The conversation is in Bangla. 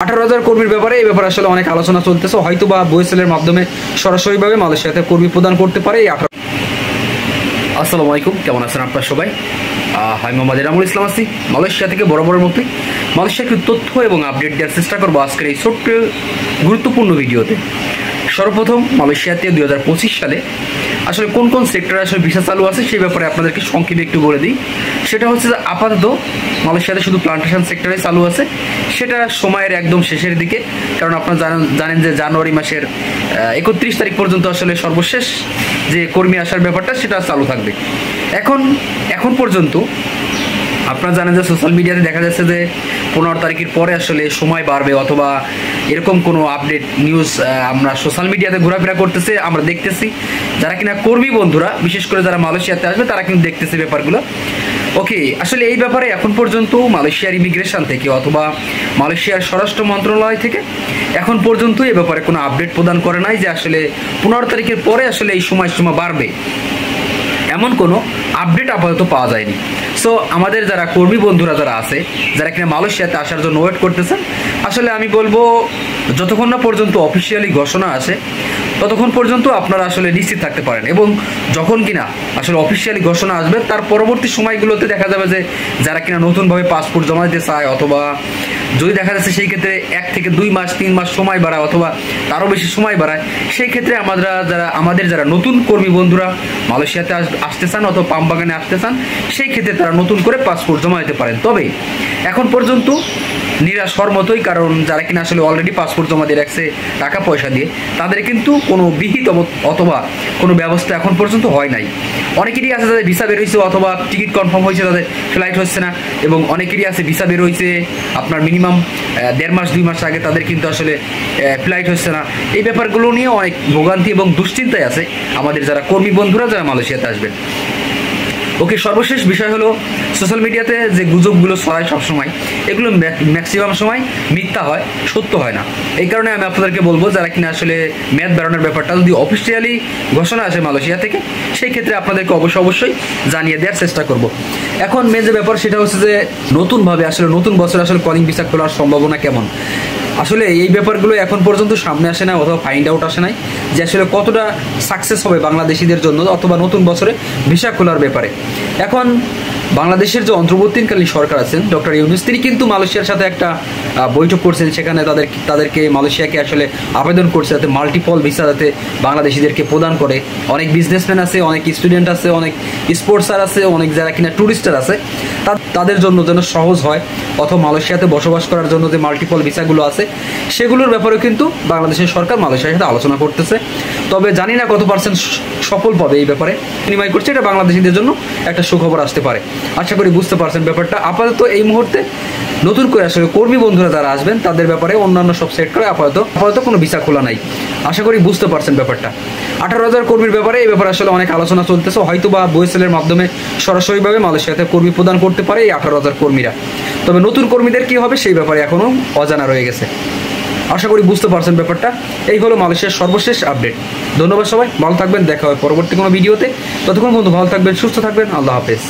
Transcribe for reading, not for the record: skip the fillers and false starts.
18,000 কর্মীর ব্যাপারে এই ব্যাপারে আসলে অনেক আলোচনা চলতেছে, হয়তো বা বইসেলের মাধ্যমে সরাসরিভাবে মালয়েশিয়াতে কর্মী প্রদান করতে পারে এই 18। আসসালামু আলাইকুম, কেমন আছেন আপনারা সবাই? হাই মোহাম্মদ এনামুল ইসলাম আছি মালয়েশিয়া থেকে। বরাবরের মতোই মালয়েশিয়াকে তথ্য এবং আপডেট দেওয়ার চেষ্টা করবো আজকের এই ছোট্ট গুরুত্বপূর্ণ ভিডিওতে। সর্বপ্রথম মালয়েশিয়াতে 2025 সালে আসলে কোন কোন সেক্টরে আসলে ভিসা চালু আছে সেই ব্যাপারে আপনাদেরকে সংক্ষেপে একটু বলে দিই। সেটা হচ্ছে যে আপাতত মালয়েশিয়াতে শুধু প্লান্টেশন সেক্টরে চালু আছে, সেটা সময়ের একদম শেষের দিকে, কারণ আপনারা জানেন যে জানুয়ারি মাসের 31 তারিখ পর্যন্ত আসলে সর্বশেষ যে কর্মী আসার ব্যাপারটা সেটা চালু থাকবে। এখন পর্যন্ত আপনারা জানেন যে সোশ্যাল মিডিয়াতে দেখা যাচ্ছে যে 15 তারিখের পরে আসলে সময় বাড়বে, অথবা এরকম কোনো আপডেট নিউজ আমরা সোশ্যাল মিডিয়াতে ঘোরাফেরা করতেছে আমরা দেখতেছি। যারা কিনা কর্মী বন্ধুরা, বিশেষ করে যারা মালয়েশিয়াতে আসবে তারা কিন্তু দেখতেছে ব্যাপারগুলো। ওকে, আসলে এই ব্যাপারে এখন পর্যন্ত মালয়েশিয়ার ইমিগ্রেশন থেকে অথবা মালয়েশিয়ার স্বরাষ্ট্র মন্ত্রণালয় থেকে এখন পর্যন্ত এই ব্যাপারে কোনো আপডেট প্রদান করে নাই যে আসলে 15 তারিখের পরে আসলে এই সময়সীমা বাড়বে, এমন কোনো আপডেট আপাতত পাওয়া যায়নি। সো আমাদের যারা কর্মী বন্ধুরা যারা আছে, যারা কিনা মালয়েশিয়াতে আসার জন্য ওয়েট করতেছেন, আসলে আমি বলবো যতক্ষণ না পর্যন্ত অফিসিয়ালি ঘোষণা আসে ততক্ষণ পর্যন্ত আপনারা আসলে নিশ্চিত থাকতে পারেন। এবং যখন কিনা আসলে অফিসিয়ালি ঘোষণা আসবে তার পরবর্তী সময়গুলোতে দেখা যাবে যে যারা কিনা নতুনভাবে পাসপোর্ট জমা দিতে চায়, অথবা যদি দেখা যাচ্ছে সেই ক্ষেত্রে 1 থেকে 2 মাস 3 মাস সময় বাড়ায় অথবা তারও বেশি সময় বাড়ায়, সেই ক্ষেত্রে আমাদের যারা নতুন কর্মী বন্ধুরা মালয়েশিয়াতে আসতে চান অথবা পামবাগানে আসতে চান, সেই ক্ষেত্রে তারা নতুন করে পাসপোর্ট জমা দিতে পারেন। তবে এখন পর্যন্ত নিরাশ হওয়ার মতোই, কারণ যারা কিনা আসলে অলরেডি পাসপোর্ট জমা দিয়ে রাখছে টাকা পয়সা দিয়ে, তাদের কিন্তু কোনো বিহিত অথবা কোনো ব্যবস্থা এখন পর্যন্ত হয় নাই। অনেকেরই আছে যাদের ভিসা বের হয়েছে অথবা টিকিট কনফার্ম হয়েছে, তাদের ফ্লাইট হচ্ছে না, এবং অনেকেরই আছে ভিসা বের হয়েছে আপনার মিনিমাম 1.5 মাস 2 মাস আগে, তাদের কিন্তু আসলে ফ্লাইট হচ্ছে না। এই ব্যাপারগুলো নিয়ে অনেক ভোগান্তি এবং দুশ্চিন্তায় আছে আমাদের যারা কর্মী বন্ধুরা যারা মালয়েশিয়াতে আসবেন। ওকে, সর্বশেষ বিষয় হলো সোশ্যাল মিডিয়াতে যে গুজবগুলো ছড়ায় সবসময়, এগুলো ম্যাক্সিমাম সময় মিথ্যা হয়, সত্য হয় না। এই কারণে আমি আপনাদেরকে বলবো যারা কিনা আসলে মেয়াদ বাড়ানোর ব্যাপারটা যদি অফিসিয়ালি ঘোষণা আসে মালয়েশিয়া থেকে, সেই ক্ষেত্রে আপনাদেরকে অবশ্যই জানিয়ে দেওয়ার চেষ্টা করব। এখন মেন যে ব্যাপার সেটা হচ্ছে যে নতুনভাবে আসলে নতুন বছর আসলে কলিং ভিসা খোলার সম্ভাবনা কেমন। আসলে এই ব্যাপারগুলো এখন পর্যন্ত সামনে আসে না অথবা ফাইন্ড আউট আসে নাই যে আসলে কতটা সাকসেস হবে বাংলাদেশিদের জন্য অথবা নতুন বছরে ভিসা খোলার ব্যাপারে। এখন বাংলাদেশের যে অন্তর্বর্তীকালীন সরকার আছেন ডক্টর ইউনূস, তিনি কিন্তু মালয়েশিয়ার সাথে একটা বৈঠক করছেন, সেখানে তাদেরকে মালয়েশিয়াকে আসলে আবেদন করছে যাতে মাল্টিপল ভিসা যাতে বাংলাদেশিদেরকে প্রদান করে। অনেক বিজনেসম্যান আছে, অনেক স্টুডেন্ট আছে, অনেক স্পোর্টসার আছে, অনেক যারা কিনা ট্যুরিস্টার আছে, তাদের জন্য যেন সহজ হয়, অথবা মালয়েশিয়াতে বসবাস করার জন্য যে মাল্টিপল ভিসাগুলো আছে সেগুলোর ব্যাপারেও কিন্তু বাংলাদেশের সরকার মালয়েশিয়ার সাথে আলোচনা করতেছে। তবে জানি না কত পার্সেন্ট সফল পাবে এই ব্যাপারে, বিনিময় করছে, এটা বাংলাদেশিদের জন্য একটা সুখবর আসতে পারে। আশা করি বুঝতে পারছেন ব্যাপারটা। আপাতত এই মুহূর্তে নতুন করে আসলে কর্মী বন্ধুরা যারা আসবেন তাদের ব্যাপারে অন্যান্য সব সেট করে আপাতত কোনো ভিসা খোলা নাই। আশা করি বুঝতে পারছেন ব্যাপারটা। 18,000 কর্মীর ব্যাপারে এই ব্যাপারে আসলে অনেক আলোচনা চলতেছে, হয়তো বা বইসেলের মাধ্যমে সরাসরিভাবে মালয়েশিয়াতে কর্মী প্রদান করতে পারে এই 18,000 কর্মীরা। তবে নতুন কর্মীদের কি হবে সেই ব্যাপারে এখনো অজানা রয়ে গেছে। আশা করি বুঝতে পারছেন ব্যাপারটা। এই হলো মালয়েশিয়ার সর্বশেষ আপডেট। ধন্যবাদ সবাই, ভালো থাকবেন, দেখা হয় পরবর্তী কোনো ভিডিওতে। ততক্ষণ বন্ধু ভালো থাকবেন, সুস্থ থাকবেন, আল্লাহ হাফেজ।